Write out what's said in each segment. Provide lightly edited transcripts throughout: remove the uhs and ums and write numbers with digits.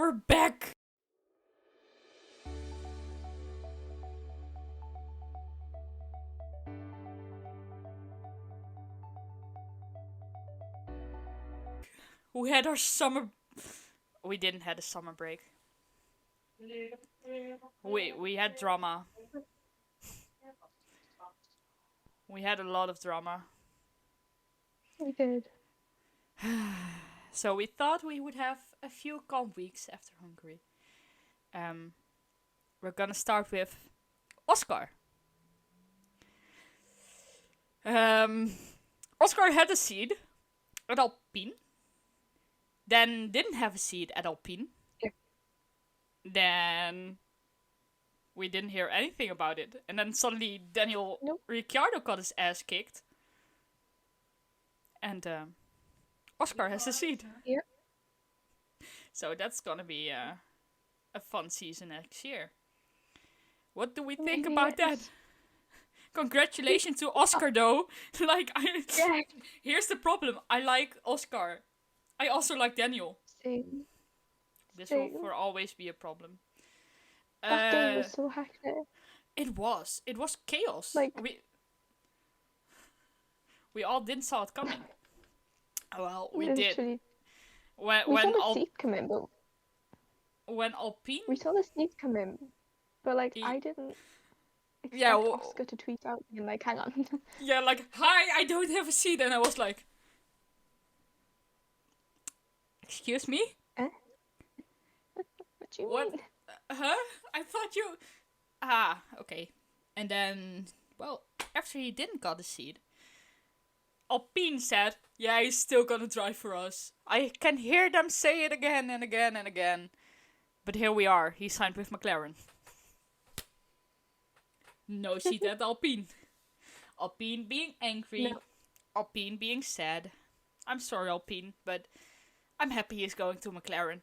we're back! We had our summer... We didn't have a summer break. We had drama. We had a lot of drama. We did. So we thought we would have a few calm weeks after Hungary. We're gonna start with Oscar. Oscar had a seed at Alpine. Then didn't have a seed at Alpine. Yeah. Then we didn't hear anything about it. And then suddenly Daniel Ricciardo got his ass kicked. And Oscar has a seed. Yeah. So that's gonna be a fun season next year. What do we think about that? Congratulations to Oscar, though. Here's the problem. I like Oscar. I also like Daniel. Same. This will for always be a problem. That day was so hectic. It was. It was chaos. We all didn't saw it coming. Well, we did. We saw the seat come in, but when Alpine... We saw the seat come in, but I didn't expect Oscar to tweet out and hang on. Yeah, hi, I don't have a seat, and I was like, excuse me? What do you mean? Huh? I thought you... okay. And then, well, after he didn't got a seat, Alpine said, yeah, he's still gonna drive for us. I can hear them say it again and again and again. But here we are. He signed with McLaren. No seat at Alpine. Alpine being angry. No. Alpine being sad. I'm sorry, Alpine, but I'm happy he's going to McLaren.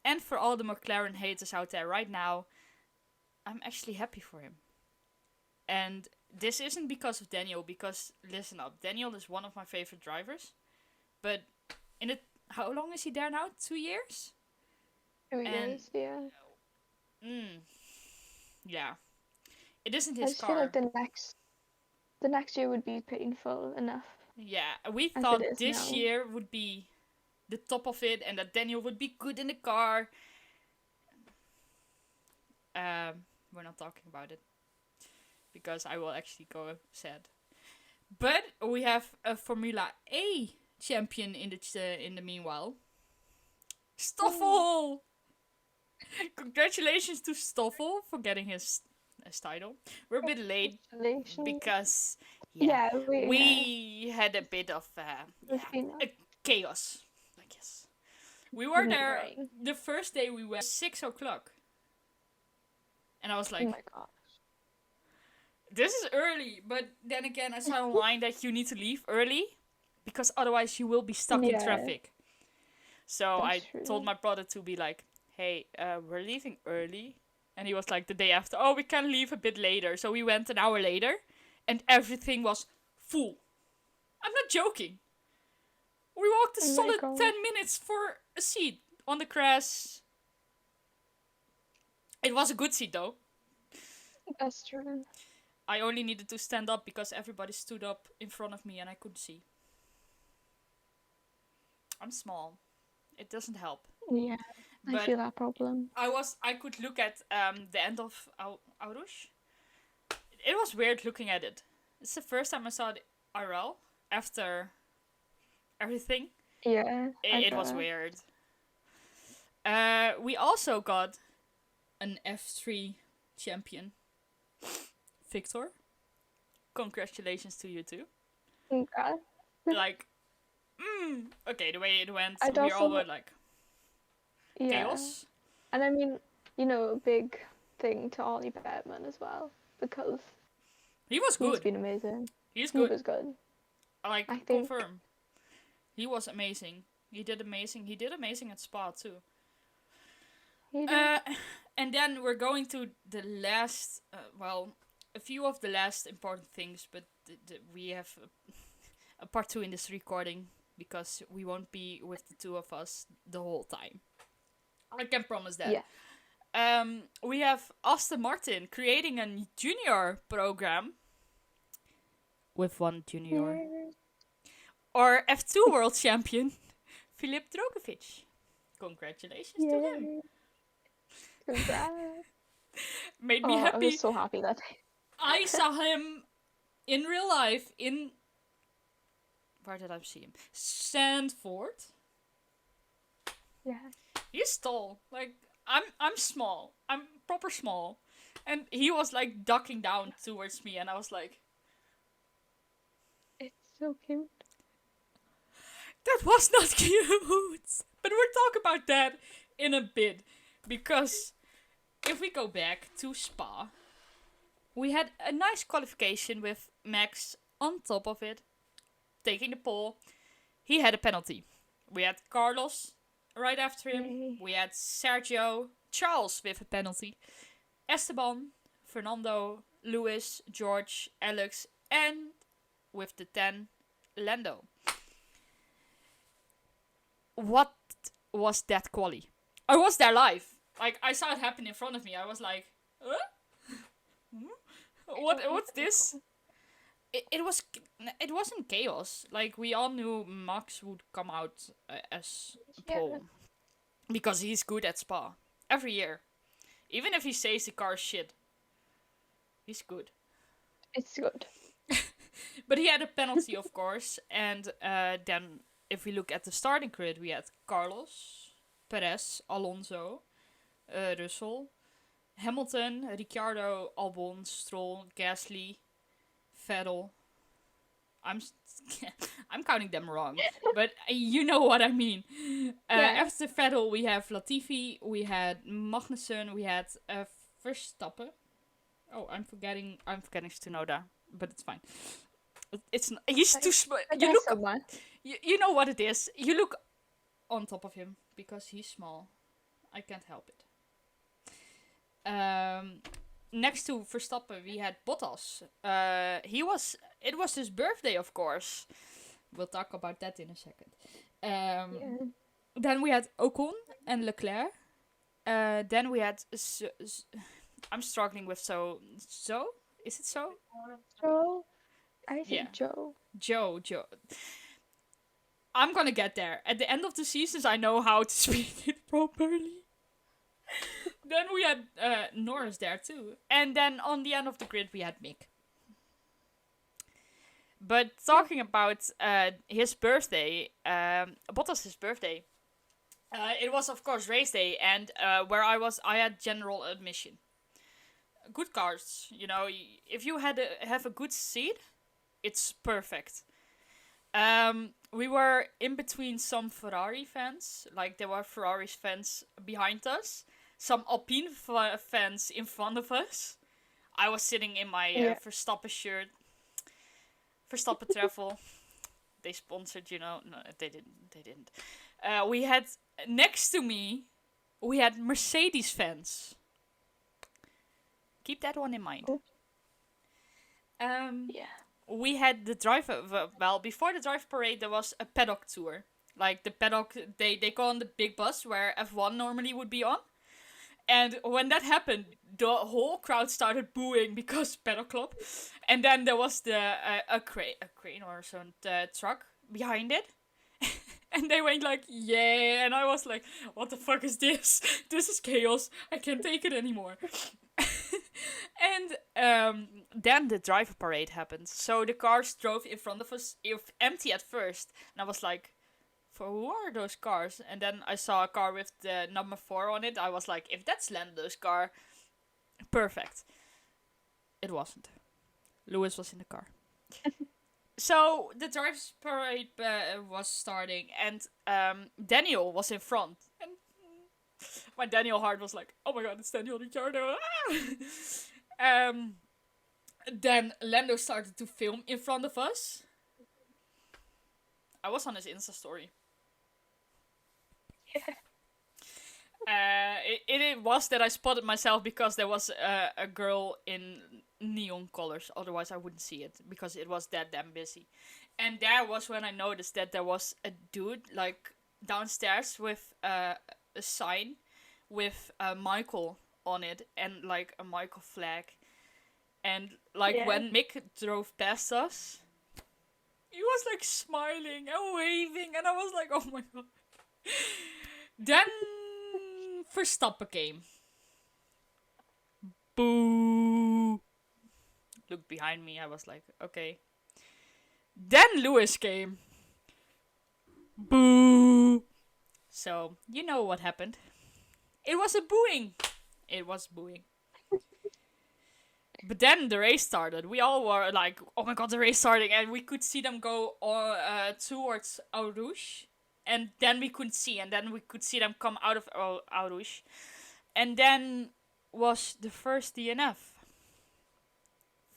And for all the McLaren haters out there right now, I'm actually happy for him. And this isn't because of Daniel, because, listen up, Daniel is one of my favorite drivers. But how long is he there now? 2 years? 2 years, yeah. Yeah. It isn't his car. I just feel like the next year would be painful enough. Yeah, we thought this year would be the top of it, and that Daniel would be good in the car. We're not talking about it, because I will actually go sad. But we have a Formula A champion in the meanwhile. Stoffel! Congratulations to Stoffel for getting his title. We're a bit late because we had a bit of a chaos, I guess. We were there the first day. We went 6 o'clock, and I was like, "Oh my gosh, this is early." But then again, I saw online that you need to leave early because otherwise you will be stuck in traffic. So I told my brother to be like, hey, we're leaving early. And he was like the day after, oh, we can leave a bit later. So we went an hour later and everything was full. I'm not joking. We walked a solid 10 minutes for a seat on the grass. It was a good seat though. That's true. I only needed to stand up because everybody stood up in front of me and I couldn't see. I'm small. It doesn't help. Yeah. But I feel that problem. I could look at the end of Aurush. It was weird looking at it. It's the first time I saw it IRL after everything. Yeah. It was weird. We also got an F3 champion. Victor. Congratulations to you too. Congrats. Okay, the way it went, we all were like, chaos. And I mean, a big thing to Ollie Bettman as well, because he was good. He's been amazing. He was good. I confirm. He was amazing. He did amazing. He did amazing at Spa too. And then we're going to the last, a few of the last important things, but we have a part 2 in this recording because we won't be with the two of us the whole time. I can promise that. Yeah. We have Aston Martin creating a junior program with one junior. Yeah. Or F2 world champion, Filip Drogovic. Congratulations to him. Yeah. Congrats. Made me Oh, I happy. was so happy that day. I saw him in real life in... Where did I see him? Sandford. Yeah. He's tall. Like, I'm small. I'm proper small. And he was like ducking down towards me, and I was like... It's so cute. That was not cute! But we'll talk about that in a bit. Because if we go back to Spa, we had a nice qualification with Max on top of it, taking the pole. He had a penalty. We had Carlos right after him. Yay. We had Sergio, Charles with a penalty, Esteban, Fernando, Lewis, George, Alex, and with the 10, Lando. What was that quali? I was there live. Like, I saw it happen in front of me. I was like, huh? What's this? It wasn't chaos. Like, we all knew Max would come out as pole. Because he's good at Spa. Every year. Even if he says the car's shit. He's good. It's good. But he had a penalty, of course. And then, if we look at the starting grid, we had Carlos, Perez, Alonso, Russell, Hamilton, Ricciardo, Albon, Stroll, Gasly, Vettel. I'm counting them wrong, but you know what I mean. After Vettel, we have Latifi, we had Magnussen, we had Verstappen. Oh, I'm forgetting Tsunoda, but it's fine. He's too small. You look. You know what it is. You look on top of him because he's small. I can't help it. Next to Verstappen, we had Bottas. It was his birthday, of course. We'll talk about that in a second. Then we had Ocon and Leclerc. Then we had... I'm struggling with so... Is it so? Joe? I think Joe. Joe. I'm gonna get there. At the end of the seasons, I know how to speak it properly. Then we had Norris there too. And then on the end of the grid, we had Mick. But talking about his birthday, Bottas' birthday, it was, of course, race day. And where I had general admission. Good cars, you know. If you have a good seat, it's perfect. We were in between some Ferrari fans. Like, there were Ferrari fans behind us. Some Alpine fans in front of us. I was sitting in my Verstappen shirt. Verstappen travel. They sponsored, you know. No, they didn't. We had, next to me, we had Mercedes fans. Keep that one in mind. We had the driver... Well, before the driver parade, there was a paddock tour. Like, the paddock, they go on the big bus where F1 normally would be on. And when that happened, the whole crowd started booing because Paddock Club. And then there was a crane or some truck behind it. And they went like, yeah. And I was like, what the fuck is this? This is chaos. I can't take it anymore. And then the driver parade happened. So the cars drove in front of us, empty at first. And I was like, for who are those cars? And then I saw a car with the number 4 on it. I was like, if that's Lando's car, perfect. It wasn't. Lewis was in the car. So the driver's parade was starting, and Daniel was in front. And my Daniel heart was like, oh my god, it's Daniel Ricciardo. Then Lando started to film in front of us. I was on his Insta story. It was that I spotted myself because there was a girl in neon colors. Otherwise, I wouldn't see it because it was that damn busy. And there was when I noticed that there was a dude like downstairs with a sign with Michael on it and like a Michael flag. And like when Mick drove past us, he was like smiling and waving, and I was like, oh my god. Then Verstappen came. Boo. Looked behind me, I was like, okay. Then Lewis came. Boo. So, you know what happened. It was a booing. It was booing. But then the race started. We all were like, oh my god, the race starting. And we could see them go towards Eau Rouge. And then we couldn't see. And then we could see them come out of Eau Rouge. And then was the first DNF.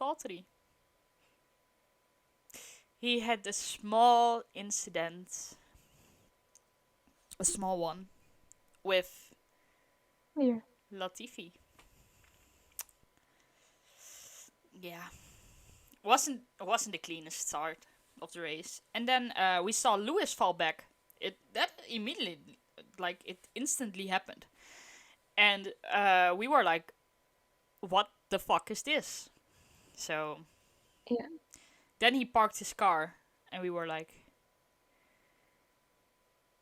Valtteri. He had a small incident. A small one. With Latifi. Yeah. Wasn't the cleanest start of the race. And then we saw Lewis fall back. That immediately, like, it instantly happened. And we were like, what the fuck is this? So then he parked his car, and we were like,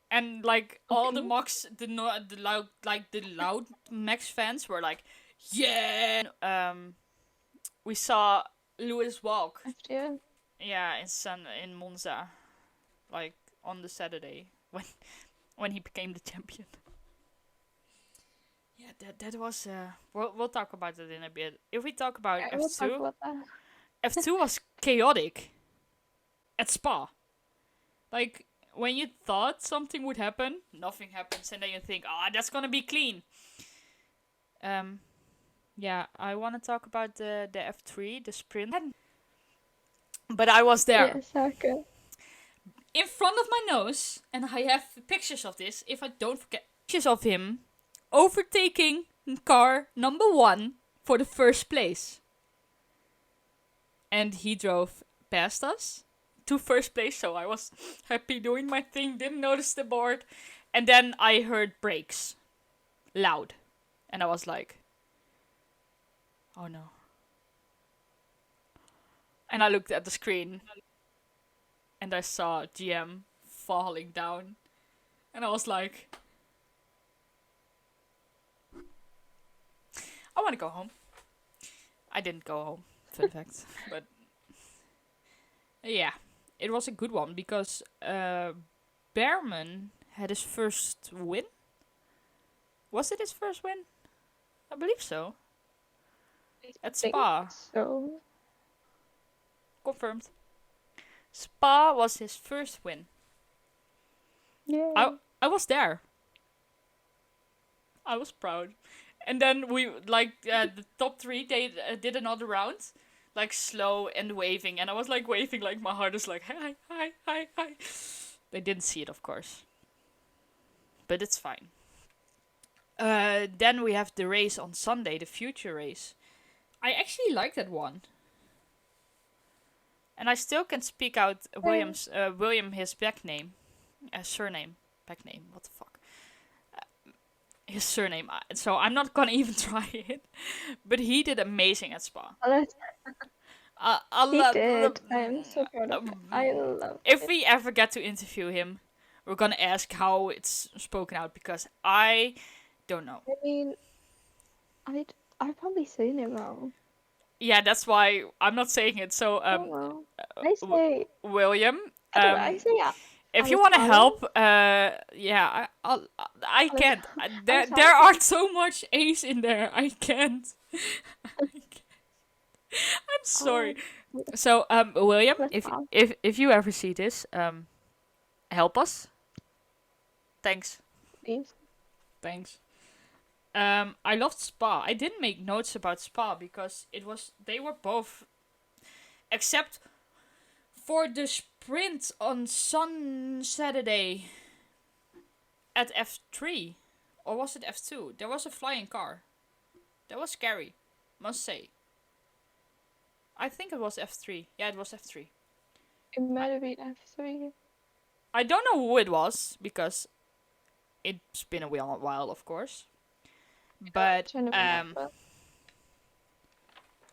and like all the Max, the loud Max fans were like, yeah. We saw Lewis walk. Yeah, in Monza, like on the Saturday when he became the champion. Yeah, that was. We'll talk about it in a bit. If we talk about F2, F2 was chaotic at Spa. Like when you thought something would happen, nothing happens, and then you think, that's gonna be clean. Yeah, I want to talk about the F3, the sprint. But I was there. Yes, okay. In front of my nose, and I have pictures of this, if I don't forget. Pictures of him overtaking car number 1 for the first place. And he drove past us to first place, so I was happy doing my thing, didn't notice the board. And then I heard brakes. Loud. And I was like, oh no. And I looked at the screen. And I saw GM falling down. And I was like, I want to go home. I didn't go home, fun fact. But yeah, it was a good one because Behrman had his first win. Was it his first win? I believe so. At Spa. So. Confirmed. Spa was his first win. Yeah. I was there. I was proud. And then we, like, the top 3, they did another round. Like, slow and waving. And I was, like, waving, like, my heart is like, hi, hi, hi, hi. They didn't see it, of course. But it's fine. Then we have the race on Sunday, the future race. I actually like that one. And I still can speak out William, his surname. Back name, what the fuck? His surname. So I'm not gonna even try it. But he did amazing at Spa. He did. I'm so proud of him. I love If it. we ever get to interview him, we're gonna ask how it's spoken out, because I don't know. I mean, I've probably seen him wrong. Yeah, that's why I'm not saying it. So I say William. I say if you want to help, yeah, I can't. There are so much A's in there. I can't. I'm sorry. So William, if you ever see this, help us. Thanks. Please. Thanks. I loved Spa. I didn't make notes about Spa because they were both, except for the sprint on Saturday at F3, or was it F2? There was a flying car. That was scary, must say. I think it was F3. Yeah, it was F3. It might have been F3. I don't know who it was because it's been a while, of course. But Trying to remember.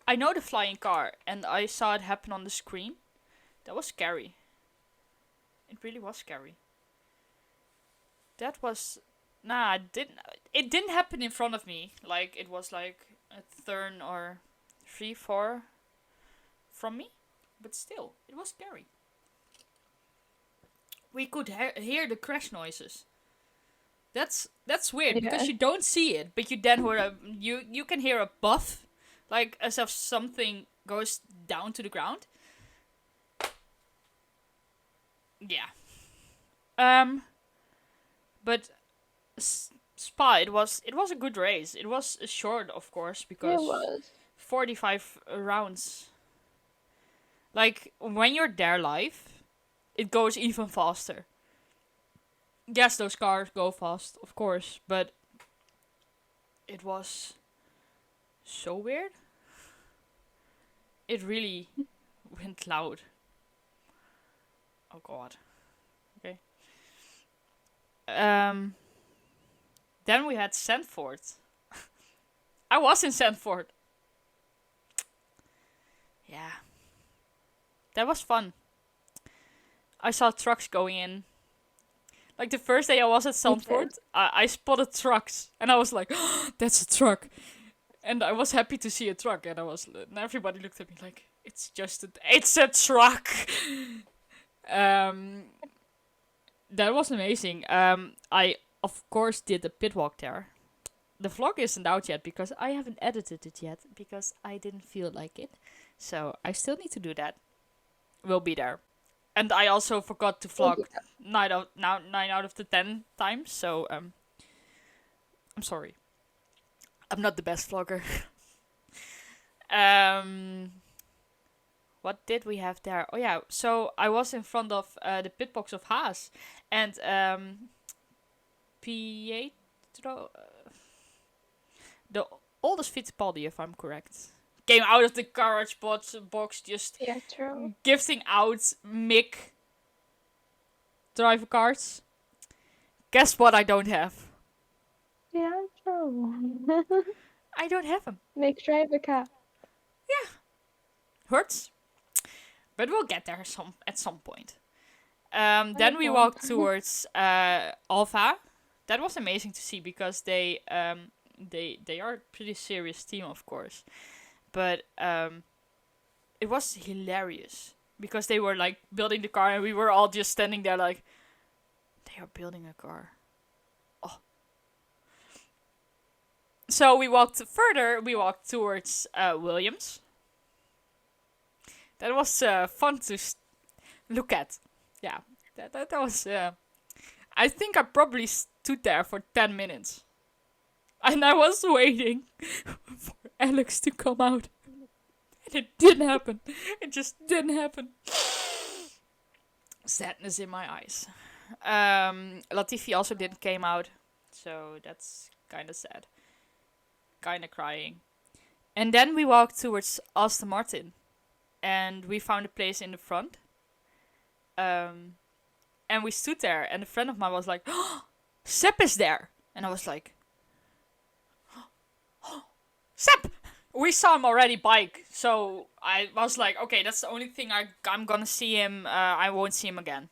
I know the flying car, and I saw it happen on the screen. That was scary. It really was scary. That was it didn't happen in front of me. Like it was like a turn or 3, 4 from me, but still, it was scary. We could hear the crash noises. That's weird because you don't see it, but you then hear you can hear a buff, like as if something goes down to the ground. Yeah. But Spa, it was a good race. It was short, of course, because it was 45 rounds. Like when you're there live, it goes even faster. Yes, those cars go fast, of course, but it was so weird. It really went loud. Oh god. Okay. Then we had Sandford. I was in Sandford. Yeah. That was fun. I saw trucks going in. Like the first day I was at Sandford, I spotted trucks, and I was like, oh, "That's a truck," and I was happy to see a truck, and and everybody looked at me like, "It's it's a truck." That was amazing. I of course did a pit walk there. The vlog isn't out yet because I haven't edited it yet because I didn't feel like it, so I still need to do that. We'll be there. And I also forgot to vlog 9 out of the 10 times, so I'm sorry. I'm not the best vlogger. What did we have there? Oh yeah, so I was in front of the pit box of Haas, and Pietro, the oldest Fittipaldi, if I'm correct, came out of the garage box just gifting out Mick driver cards. Guess what I don't have? Yeah, true. I don't have them. Mick driver car. Yeah. Hurts. But we'll get there at some point. Then we walked towards Alpha. That was amazing to see because they are a pretty serious team, of course. But it was hilarious because they were like building the car and we were all just standing there like, they are building a car. Oh. So we walked further. We walked towards Williams. That was fun to look at. Yeah, that was. I think I probably stood there for 10 minutes. And I was waiting for Alex to come out. And it didn't happen. It just didn't happen. Sadness in my eyes. Latifi also didn't came out. So that's kind of sad. Kind of crying. And then we walked towards Aston Martin. And we found a place in the front. And we stood there. And a friend of mine was like, oh, Sepp is there. And I was like, oh, Sepp! We saw him already bike. So I was like, okay, that's the only thing I'm gonna see him. I won't see him again.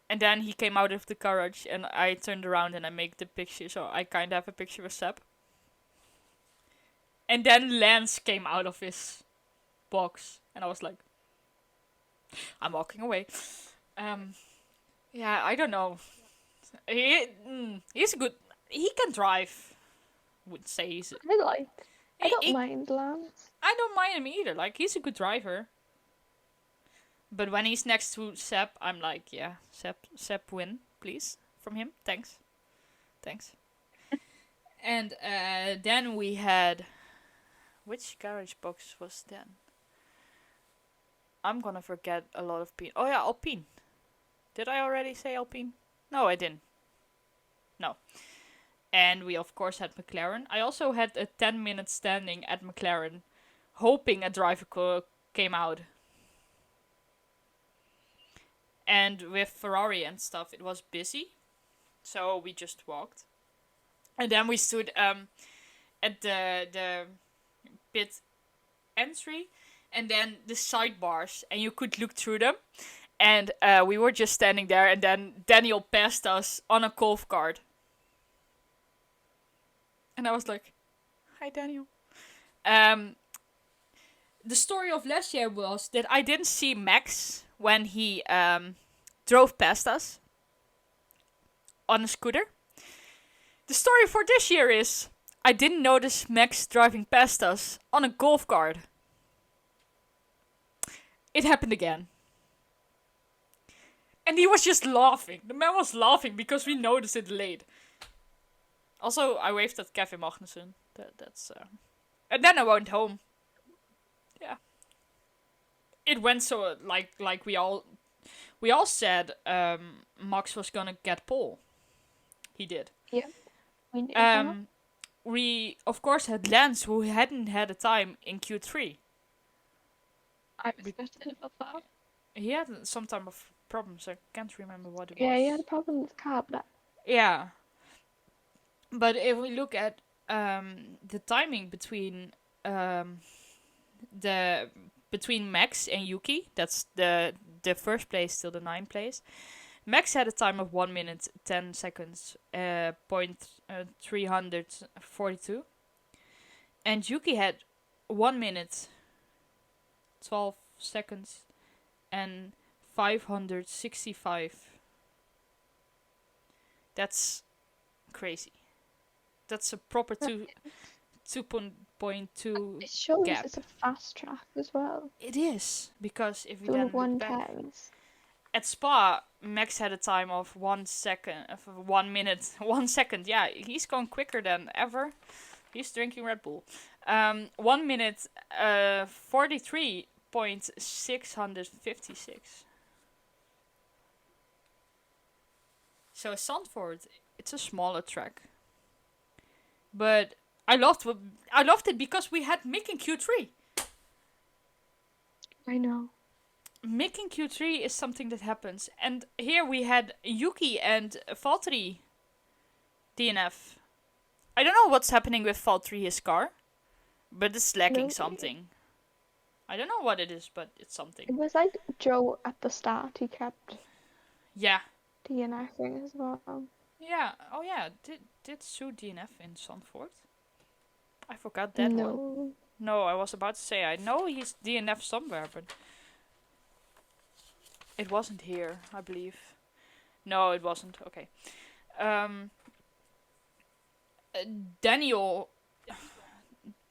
And then he came out of the garage. And I turned around and I made the picture. So I kind of have a picture with Sepp. And then Lance came out of his box. And I was like, I'm walking away. Yeah, I don't know. He's good. He can drive. Would say he's. I don't mind Lance. I don't mind him either. Like he's a good driver. But when he's next to Sepp, I'm like, yeah, Sepp win, please, from him. Thanks. And then we had, which garage box was then? I'm gonna forget a lot of Alpine. Oh yeah, Alpine. Did I already say Alpine? No, I didn't. No. And we of course had McLaren. I also had a 10-minute standing at McLaren, hoping a driver came out. And with Ferrari and stuff, it was busy. So we just walked. And then we stood at the pit entry, and then the sidebars, and you could look through them. And we were just standing there, and then Daniel passed us on a golf cart. And I was like, "Hi, Daniel." The story of last year was that I didn't see Max when he drove past us on a scooter. The story for this year is I didn't notice Max driving past us on a golf cart. It happened again. And he was just laughing. The man was laughing because we noticed it late. Also, I waved at Kevin Magnussen. That's and then I went home. Yeah. It went so like we all said Max was gonna get pole. He did. Yeah. We knew we of course had Lance, who hadn't had a time in Q3. I was gutted about that. He had some type of problems. I can't remember what it was. Yeah, he had a problem with the car, but yeah. But if we look at the timing between between Max and Yuki, that's the first place till the 9th place. Max had a time of 1 minute 10 seconds, 342, and Yuki had 1 minute 12 seconds and 565. That's crazy. That's a proper 2.2 it shows gap. It's a fast track as well. It is, because if you Doing then look back 110s. at Spa, Max had a time of 1 second, of 1 minute, 1 second. Yeah, he's going quicker than ever. He's drinking Red Bull. 1 minute, 43.656. So Zandvoort, it's a smaller track, but I loved it because we had Mick in Q3. I know. Mick in Q3 is something that happens, and here we had Yuki and Valtteri DNF. I don't know what's happening with Valtteri, his car, but it's lacking something. I don't know what it is, but it's something. It was like Joe at the start. He kept DNFing as well. Yeah. Oh yeah. Did Sue DNF in Zandvoort? I forgot that one. No, I was about to say I know he's DNF somewhere, but it wasn't here, I believe. No, it wasn't. Okay. Daniel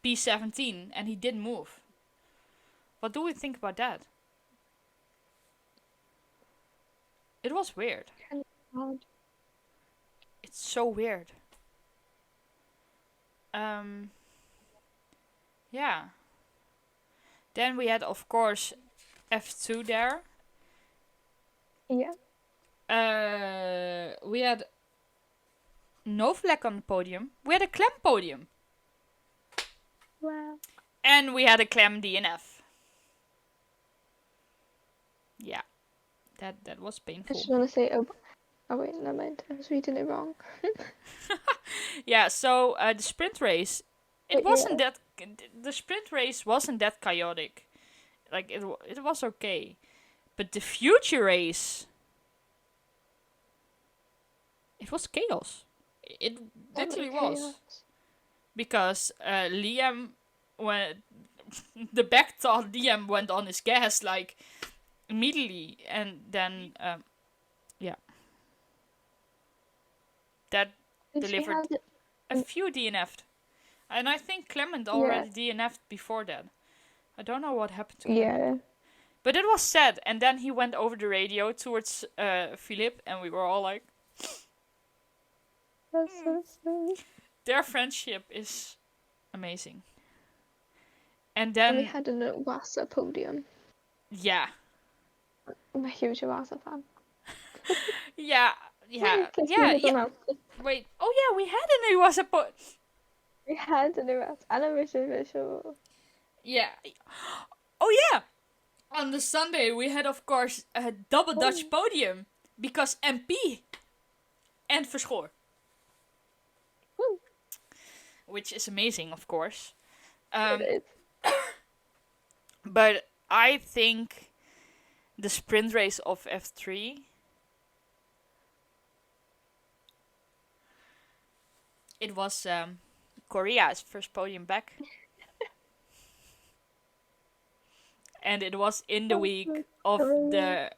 P17, and he didn't move. What do we think about that? It was weird. It's so weird. Yeah. Then we had, of course, F2 there. Yeah. We had no Vlek on the podium. We had a Clem podium. Wow. And we had a Clem DNF. Yeah. That was painful. I just want to say, oh wait, never mind. I was reading it wrong. Yeah, so the sprint race, the sprint race wasn't that chaotic. Like, it was okay. But the future race, it was chaos. It literally was. Because Liam, when the back thought Liam went on his gas, like, immediately, and then, yeah. That delivered a few DNF'd. And I think Clement already DNF'd before that. I don't know what happened to him. Yeah. But it was sad. And then he went over the radio towards Philippe, and we were all like... That's so sweet. Their friendship is amazing. And then... we had a Wassa podium. Yeah. I'm a huge Wassa fan. Yeah. Wait. Oh yeah, we had a new Wassa podium. We had a new Wassa and a visual. Yeah. Oh yeah. On the Sunday, we had, of course, a double Dutch podium. Because MP and Verschoor. which is amazing, of course. It is. But I think the sprint race of F3, it was Korea's first podium back. And it was in the week of the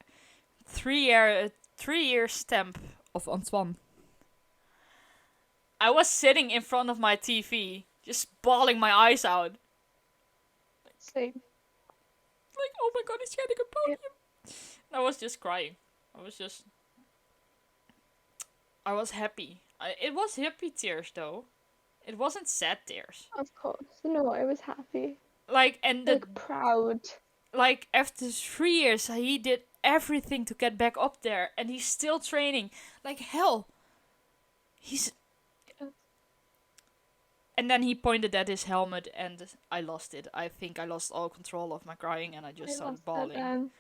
3-year stamp of Antoine. I was sitting in front of my TV, just bawling my eyes out. Same. Like, oh my god, he's getting a podium. Yeah. I was just crying. I was happy. It was happy tears, though. It wasn't sad tears. Of course. No, I was happy. Like, and proud. Like, after 3 years, he did everything to get back up there, and he's still training. Like, hell. And then he pointed at his helmet, and I lost it. I think I lost all control of my crying, and I just started bawling.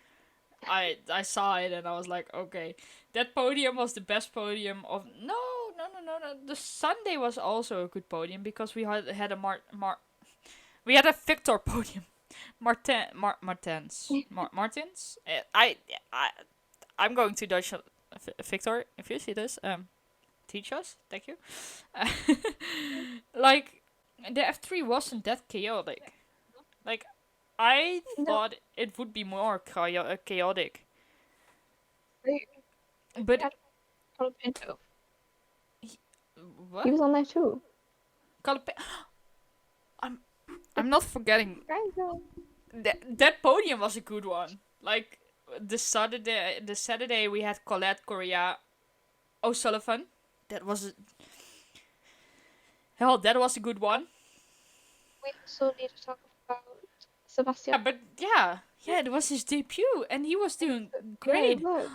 I saw it, and I was like, okay. That podium was the best podium of... No. The Sunday was also a good podium, because we had a we had a Victor podium. Martens. I'm going to Dutch. Victor, if you see this, teach us. Thank you. Like, the F3 wasn't that chaotic. Like, I thought it would be more chaotic. But what? He was on there too. I'm not forgetting. That podium was a good one. Like, the Saturday we had Colette, Correa, O'Sullivan. That was that was a good one. We also need to talk about Sebastian. Yeah, it was his debut, and he was doing great. Yeah,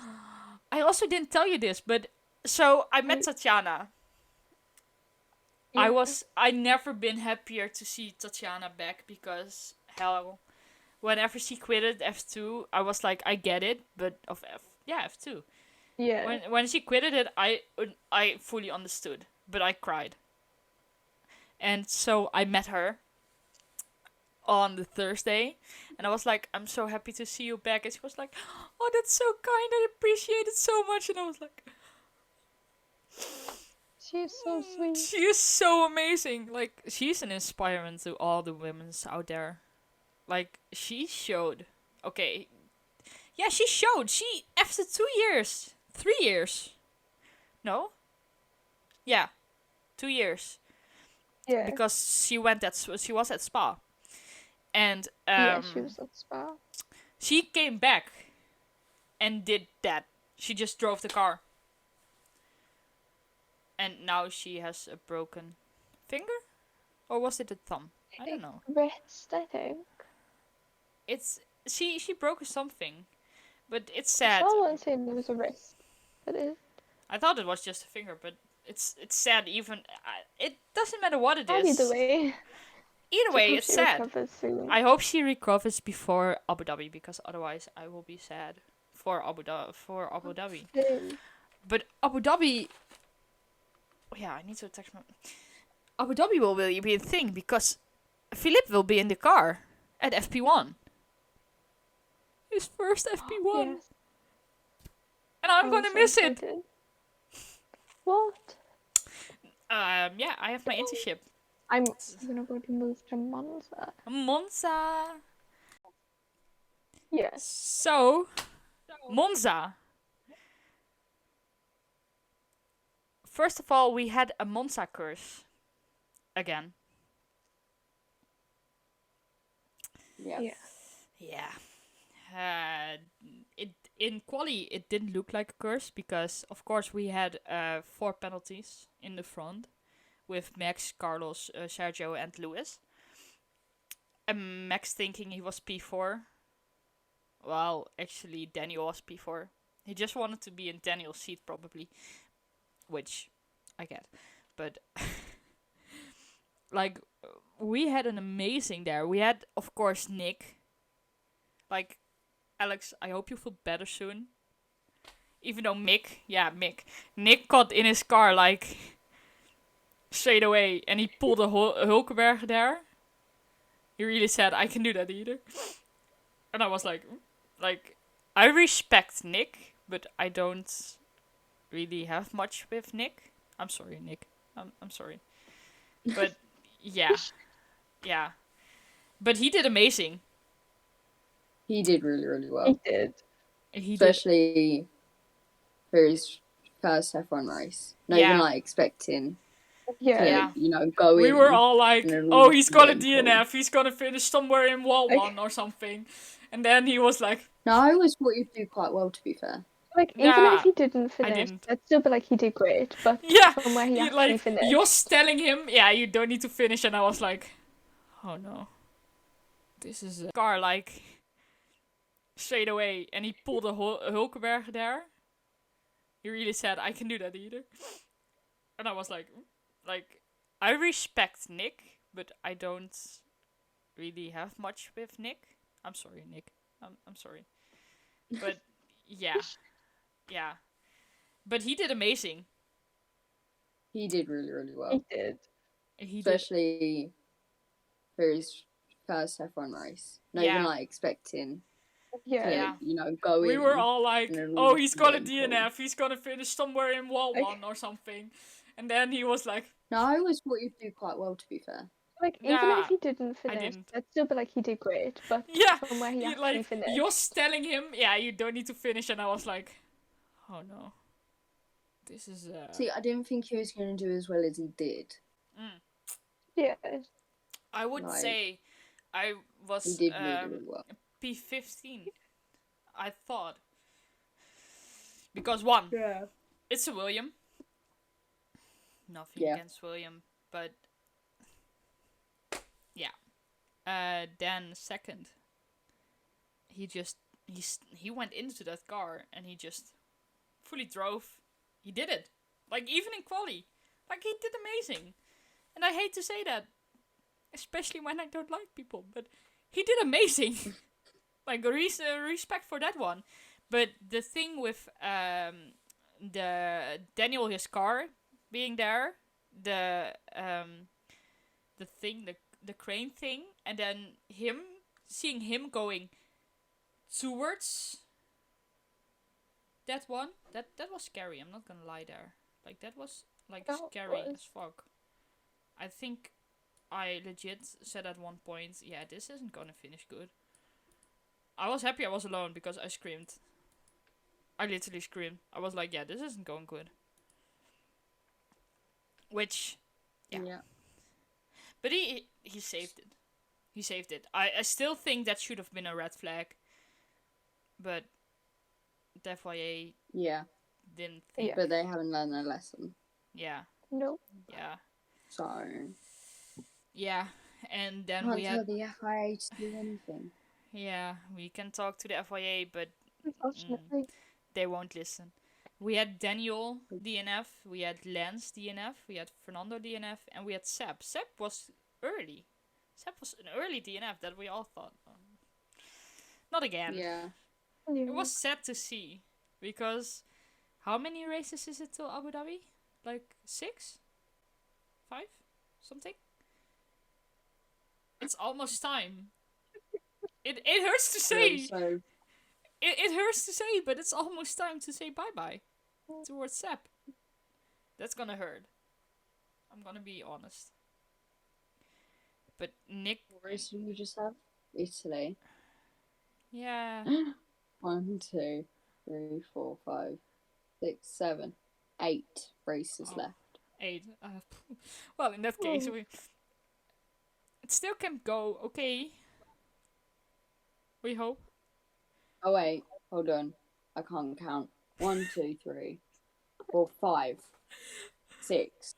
I also didn't tell you this, but so I met Tatiana. Yeah. I never been happier to see Tatiana back, because hell, whenever she quitted F2, I was like, I get it, but F2. Yeah. When she quitted it, I fully understood, but I cried. And so I met her on the Thursday, and I was like, I'm so happy to see you back. And she was like, oh, that's so kind, I appreciate it so much. And I was like, she's so sweet. She is so amazing. Like, she's an inspiration to all the women out there. Like, she showed. Okay. Yeah, she showed. She, after 2 years. 3 years. No? Yeah. 2 years. Yeah. Because she was at Spa. And, yeah, she was at Spa. She came back and did that. She just drove the car. And now she has a broken finger? Or was it a thumb? I don't know. Wrist, I think. It's... She broke something. But it's sad. I wasn't saying it was a wrist. But I thought it was just a finger, but it's sad even... it doesn't matter what it is. Either way. Either way, it's sad. I hope she recovers before Abu Dhabi, because otherwise I will be sad for Abu Dhabi. But Abu Dhabi... Yeah, I need to text my... Abu Dhabi will really be a thing, because Philippe will be in the car at FP1. His first FP1. Yes. And I'm gonna miss it. What? Yeah, I have my internship. I'm gonna go to move to Monza. Monza. Yes. So, Monza. First of all, we had a Monza curse. Again. Yeah. Yeah. In quali, it didn't look like a curse, because, of course, we had 4 penalties in the front with Max, Carlos, Sergio, and Lewis. And Max thinking he was P4. Well, actually, Daniel was P4. He just wanted to be in Daniel's seat, probably. Which I get. But, like, we had an amazing there. We had, of course, Nick. Like, Alex, I hope you feel better soon. Even though Mick. Nick got in his car, like, straight away, and he pulled a Hulkenberg there. He really said, "I can do that either," and I was like, I respect Nick, but I don't really have much with Nick. I'm sorry, Nick. I'm sorry, but yeah, yeah. But he did amazing. He did really, really well. He did. Especially for his first F1 race. Not even like expecting to, go in. We were all like, oh, he's got a DNF. He's gonna finish somewhere in wall 1 or something. And then he was like... No, I always thought he'd do quite well, to be fair. Like, even if he didn't finish, I'd still be like, he did great. But from where he actually finished... You're telling him, you don't need to finish. And I was like, oh no. This is a car, like, straight away. And he pulled a Hulkenberg there. He really said, I can do that either. And I was like, I respect Nick, but I don't really have much with Nick. I'm sorry, Nick. I'm sorry. But yeah. Yeah. But he did amazing. He did really, really well. He did. Especially for his first F1 race. Not even like expecting to, go in. We were all like, oh, he's got a DNF. He's gonna finish somewhere in wall 1 or something. And then he was like... No, I always thought he'd do quite well, to be fair. Like, even if he didn't finish, I'd still be like, he did great. But from where he actually finished... You're telling him, you don't need to finish. And I was like, oh no. This is... See, I didn't think he was going to do as well as he did. Yeah. I would say I was he did really, really well. P15, I thought. Because one, it's a William. Nothing against William, but then second, he went into that car and he just fully drove. He did it, like even in quali, like he did amazing. And I hate to say that, especially when I don't like people, but he did amazing. Like respect for that one. But the thing with the Daniel, his car being there, the thing, the crane thing, and then seeing him going towards that one, that was scary. I'm not gonna lie there. Like that was scary as fuck. I think I legit said at one point, this isn't gonna finish good. I was happy I was alone because I screamed. I literally screamed. I was like, this isn't going good. Which, yeah. But he saved it. He saved it. I still think that should have been a red flag. But the FYA didn't think. But they haven't learned their lesson. Yeah. No. Yeah. So. Yeah. And then can't we had... tell the FIA to do anything. Yeah, we can talk to the FIA, but unfortunately they won't listen. We had Daniel DNF, we had Lance DNF, we had Fernando DNF, and we had Seb. Seb was early. Seb was an early DNF that we all thought, not again. Yeah. It was sad to see, because how many races is it till Abu Dhabi? Like 6? 5? Something? It's almost time. It hurts to say. So... It hurts to say, but it's almost time to say bye-bye towards Seb. That's gonna hurt. I'm gonna be honest. But Nick... What race did you just have? Italy. Yeah. 1, 2, 3, 4, 5, 6, 7, 8 races left. 8. Well, in that case, it still can go okay. We hope. Oh wait, hold on. I can't count. 1, 2, 3, 4, 5, 6.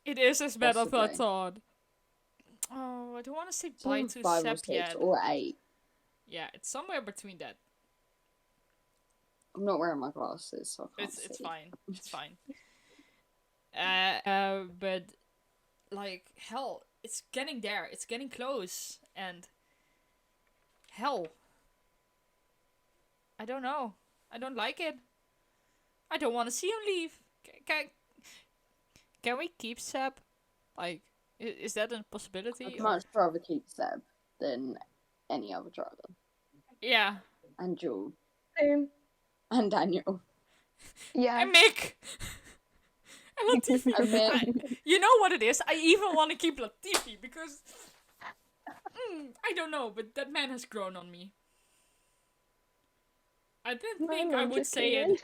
It is as bad as I thought. Oh, I don't want to say bye to 5 Seb or 6 yet. or 8. Yeah, it's somewhere between that. I'm not wearing my glasses, so I can't see. It's fine. It's fine. But like hell, it's getting there. It's getting close, and hell, I don't know. I don't like it. I don't want to see him leave. Can we keep Seb? Like, is that a possibility? I'd much rather keep Seb than any other driver. Yeah. And Jules. Same. And Daniel. Yeah. And Mick. And Latifi. You know what it is? I even want to keep Latifi because... I don't know, but that man has grown on me. I didn't think I would say it.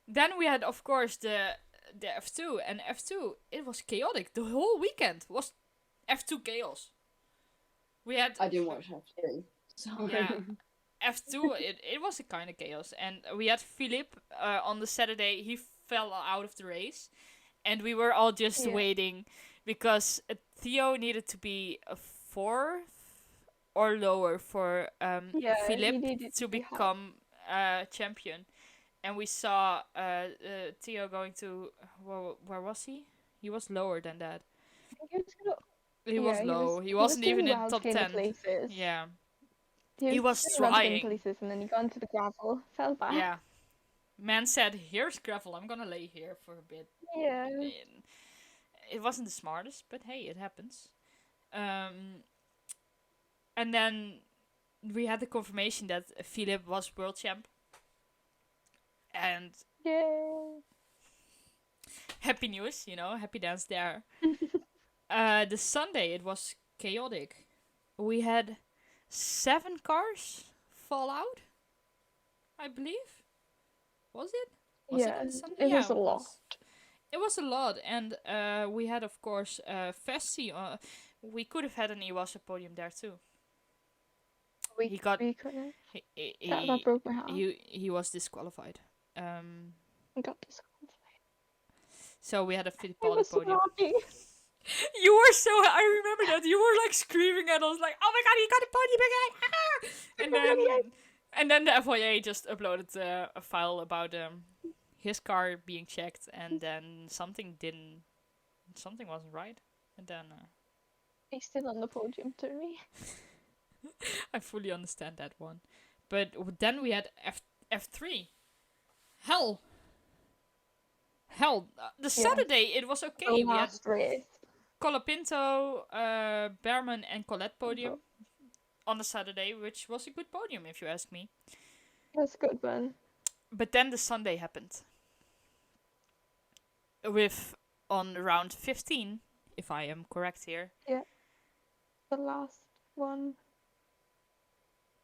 Then we had, of course, the F2. And F2, it was chaotic. The whole weekend was F2 chaos. We had... I didn't watch F2. Sorry. Yeah. F2, it was a kind of chaos. And we had Philippe on the Saturday. He fell out of the race. And we were all just waiting. Because Theo needed to be a 4th or lower for Philippe to become champion. And we saw Theo going to... where was he? He was lower than that. He was low. He wasn't even in top 10. Places. Yeah. He was trying. Places and then he got into the gravel, fell back. Yeah. Man said, here's gravel, I'm gonna lay here for a bit. Yeah. It wasn't the smartest, but hey, it happens. And then we had the confirmation that Philippe was world champ. And happy news, happy dance there. The Sunday, it was chaotic. We had 7 cars fall out, I believe. Was it? Was it on Sunday? It was a lot. It was a lot, and we had, of course, Festi. We could have had an Iwasa podium there too. We couldn't. That broke my heart. He was disqualified. He got disqualified. So we had a Fittipaldi podium. So happy. You were so... I remember that. You were like screaming at us like, oh my god, he got a podium again! And then the FIA just uploaded a file about his car being checked, and then something wasn't right. And then... he's still on the podium to me. I fully understand that one. But then we had F3. Hell. The Saturday, it was okay. We had race. Colapinto, Behrman and Colette podium on the Saturday, which was a good podium if you ask me. That's a good one. But then the Sunday happened. With, on round 15, if I am correct here. Yeah. The last one.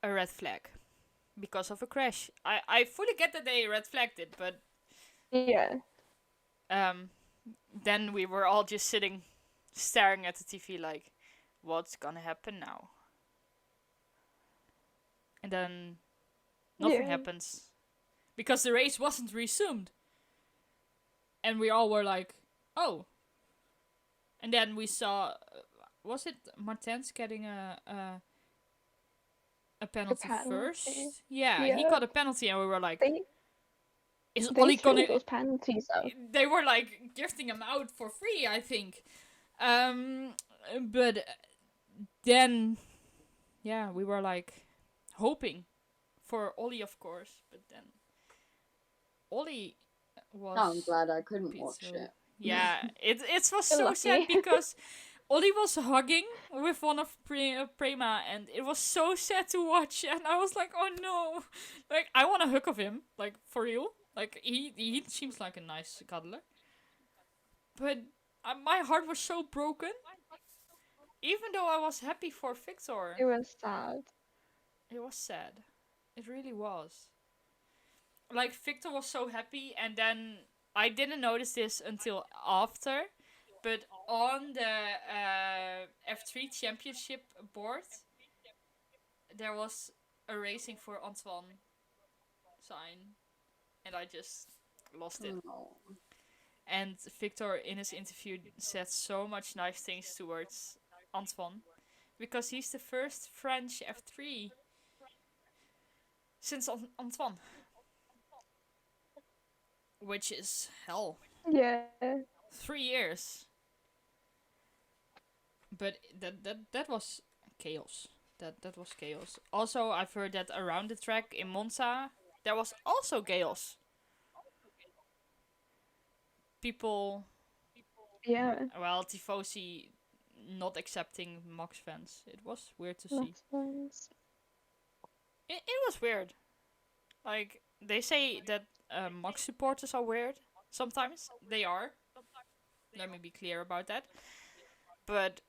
A red flag. Because of a crash. I fully get that they red flagged it, but... Yeah. Then we were all just sitting, staring at the TV like, what's gonna happen now? And then nothing happens. Because the race wasn't resumed. And we all were like, oh. And then we saw, was it Martens getting a penalty first? Yeah, he got a penalty and we were like... Is Ollie gonna... those penalties out. They were like gifting him out for free, I think. But then, we were like hoping for Ollie, of course. But then Ollie was... I'm glad I couldn't watch it. Yeah, it was so sad because Ollie was hugging with one of Prema, and it was so sad to watch. And I was like, oh no, like I want a hug of him, like for real. Like, he seems like a nice cuddler. But my heart was so broken. Even though I was happy for Victor. It was sad. It was sad. It really was. Like, Victor was so happy, and then I didn't notice this until after. But on the F3 championship board, there was a Racing for Antoine sign. And I just lost it. Oh. And Victor, in his interview, said so much nice things towards Antoine. Because he's the first French F3 since Antoine. Which is hell. Yeah. 3 years. But that was chaos. That was chaos. Also, I've heard that around the track in Monza... there was also chaos. people. Yeah. Well, Tifosi not accepting Max fans. It was weird to see. Max fans. It was weird. Like, they say that Max supporters are weird. Sometimes they are. Let me be clear about that. But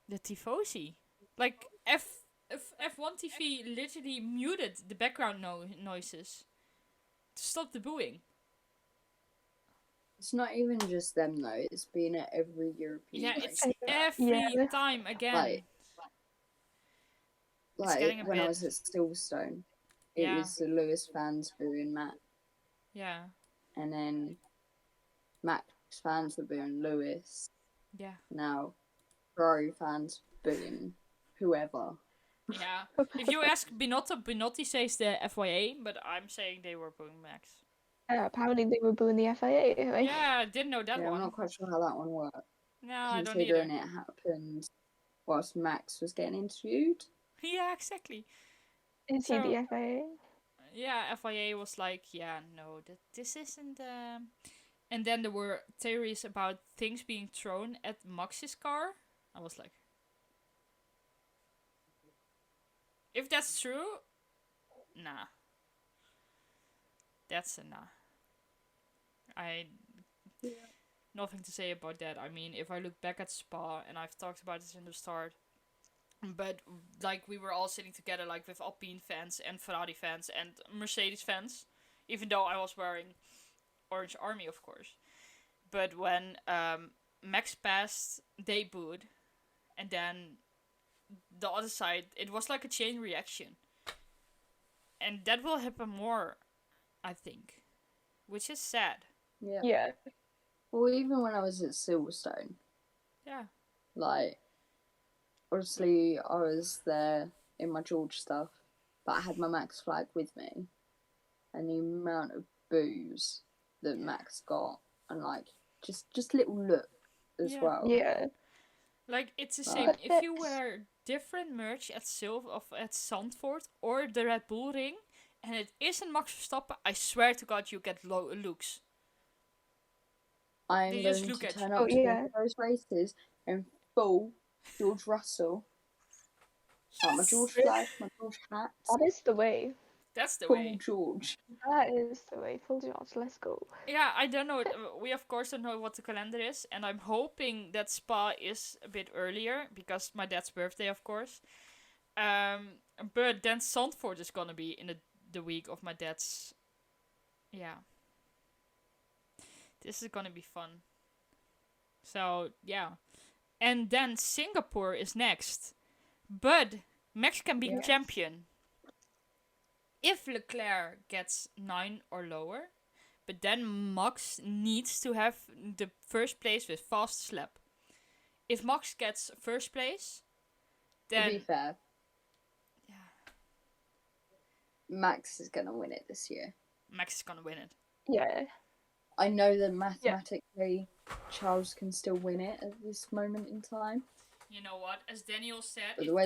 the Tifosi, like F1 TV literally muted the background noises to stop the booing. It's not even just them though. It's been at every European. Yeah, it's every time again. Like when I was at Silverstone, it was the Lewis fans booing Matt. Yeah. And then Max fans were booing Lewis. Yeah. Now, Ferrari fans booing whoever. Yeah. If you ask Binotto, Binotti says the FYA, but I'm saying they were booing Max. Apparently they were booing the FIA. Yeah, I didn't know that one. I'm not quite sure how that one worked. No, I don't either. Considering it happened whilst Max was getting interviewed. Yeah, exactly. Is he the FIA? Yeah, FIA was like, yeah, no, this isn't. And then there were theories about things being thrown at Max's car. I was like, if that's true, nah. That's a nah. Nothing to say about that. I mean, if I look back at Spa, and I've talked about this in the start, but like we were all sitting together, like with Alpine fans and Ferrari fans and Mercedes fans, even though I was wearing Orange Army, of course. But when Max passed, they booed, and then the other side, it was like a chain reaction, and that will happen more, I think, which is sad. Yeah. Well, even when I was at Silverstone. Yeah. Like, obviously, I was there in my George stuff, but I had my Max flag with me, and the amount of boos that Max got, and like just little look as well. Yeah. Like, it's the same. If you wear different merch at at Zandvoort or the Red Bull Ring, and it isn't Max Verstappen, I swear to God, you get looks. I'm going to turn up to those races in full George Russell. Yes! My George flag, my George hat. That is the way. That's the full way. George. That is the way. Full George. Let's go. Yeah, I don't know. We of course don't know what the calendar is, and I'm hoping that Spa is a bit earlier because my dad's birthday, of course. But then Zandvoort is gonna be in the week of my dad's. Yeah. This is gonna be fun. So yeah, and then Singapore is next, but Max can be champion if Leclerc gets 9 or lower, but then Max needs to have the first place with fastest lap. If Max gets first place, then to be fair, yeah, Max is gonna win it this year. Max is gonna win it. Yeah. I know that mathematically Charles can still win it at this moment in time. You know what? As Daniel said, but the way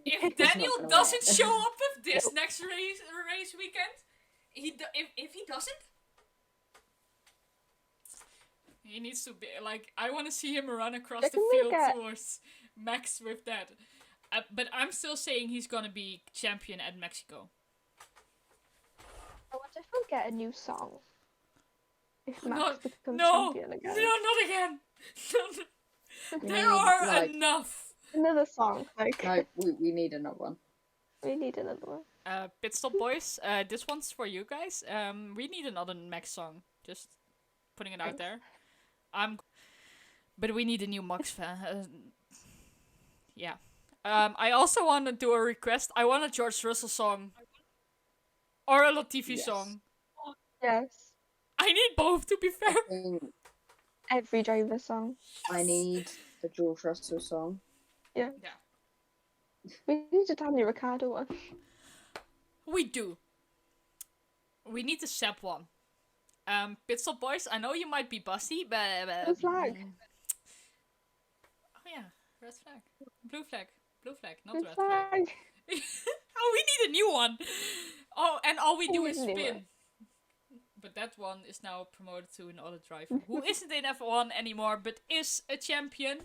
if Daniel doesn't show up with this next race weekend, if he doesn't, he needs to be like, I want to see him run across the field towards Max with that. But I'm still saying he's gonna be champion at Mexico. I wonder if we'll get a new song. If Max becomes champion again. No, not again. There are enough. Another song. No, we need another one. We need another one. Pit Stop Boys, this one's for you guys. We need another Max song. Just putting it out there. But we need a new Max fan. Yeah. I also want to do a request. I want a George Russell song. Or a Latifi song. Yes. I need both, to be fair. Every driver song. I need the George Russell song. Yeah. We need a Daniel Ricciardo one. We do. We need the Seb one. Pit Stop Boys, I know you might be bussy, but... Red flag. Oh yeah, red flag. Blue flag. Blue flag, not red flag. Oh, we need a new one. Oh, and all we do is Newer. spin. But that one is now promoted to another driver who isn't in F1 anymore, but is a champion.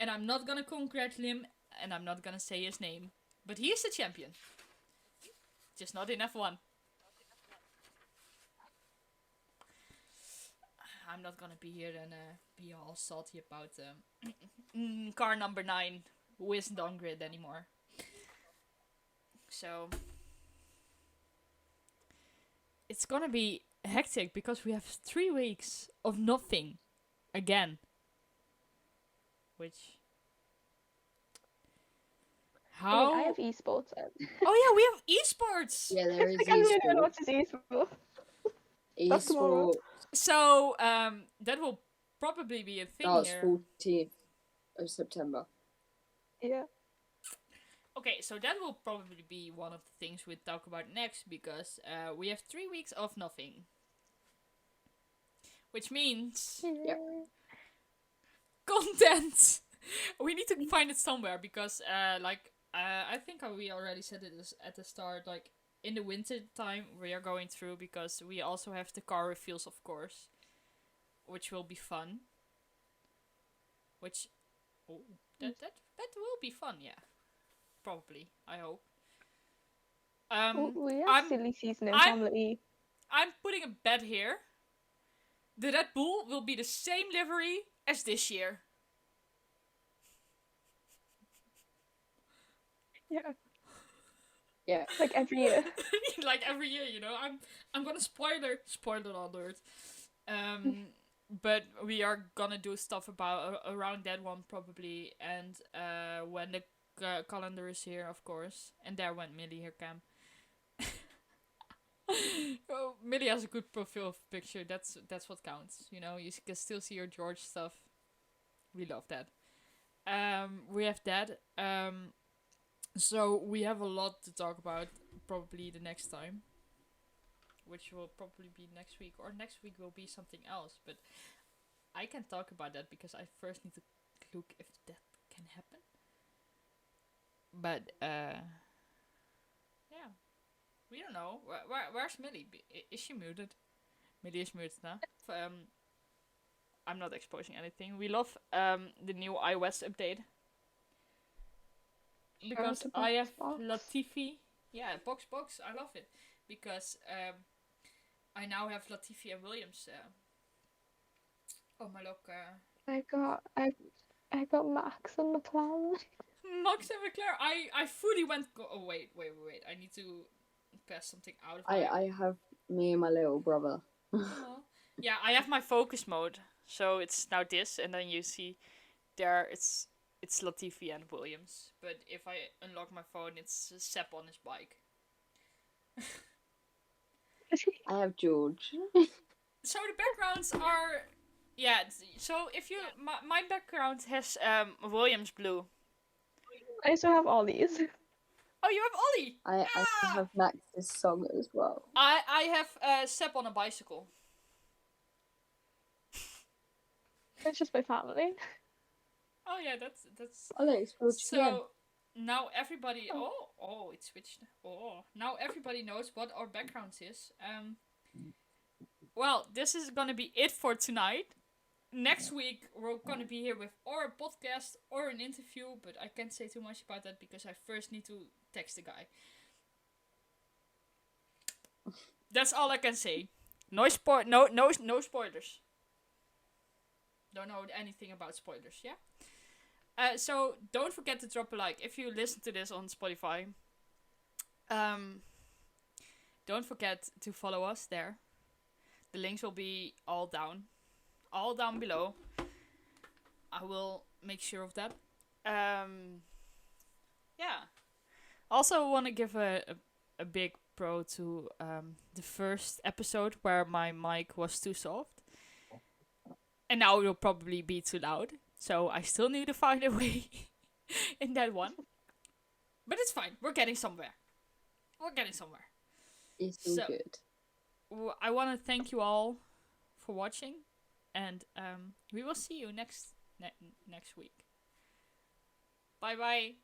And I'm not gonna congratulate him, and I'm not gonna say his name. But he is a champion. Just not in F1. I'm not gonna be here and be all salty about car number 9, who isn't on grid anymore. So it's gonna be hectic because we have 3 weeks of nothing again. Which how? I have esports. Oh yeah, we have esports. Yeah, there is I don't know what esports. is esports. Esports. So that will probably be a thing That's here. 14th of September. Yeah. Okay, so that will probably be one of the things we talk about next because we have 3 weeks of nothing. Which means content. We need to find it somewhere because I think we already said it at the start, like in the winter time we are going through because we also have the car reveals, of course, which will be fun. Which that will be fun, yeah. Probably, I hope. We have silly season in family. I'm putting a bet here. The Red Bull will be the same livery as this year. Yeah. Yeah. Like every year. Like every year, you know. I'm gonna spoiler alert. But we are gonna do stuff about around that one probably, and when the calendar is here, of course. And there went Millie, her cam. Oh, Millie has a good profile picture. That's what counts. You know, you can still see your George stuff. We love that. We have that. So we have a lot to talk about probably the next time, which will probably be next week, or next week will be something else. But I can talk about that because I first need to look if that can happen. But yeah, we don't know. Where's Millie? Is she muted? Millie is muted now. I'm not exposing anything. We love the new iOS update. Because I have Latifi. Yeah, box. I love it. Because I now have Latifi and Williams. Oh my look. I got Max and McLaren. Max and McLaren. I fully went. Oh wait. I need to pass something out of. I have me and my little brother. Yeah, I have my focus mode, so it's now this, and then you see there it's Latifi and Williams. But if I unlock my phone, it's Sepp on his bike. I have George. So the backgrounds are, yeah. So if you, my background has Williams blue. I also have Ollie's. Oh, you have Ollie. I have Max's song as well. I have Sepp on a bicycle. It's just my family. Oh yeah, that's. Alex, so now everybody. Oh, it switched. Oh, now everybody knows what our backgrounds is. Well, this is gonna be it for tonight. Next week we're gonna be here with or a podcast or an interview, but I can't say too much about that because I first need to text the guy. That's all I can say. No spoilers. Don't know anything about spoilers, yeah? So don't forget to drop a like if you listen to this on Spotify. Don't forget to follow us there. The links will be all down below. I will make sure of that. Yeah. Also want to give a big pro to the first episode where my mic was too soft. And now it will probably be too loud. So I still need to find a way in that one. But it's fine. We're getting somewhere. It's all good. I want to thank you all for watching. And we will see you next week. Bye bye.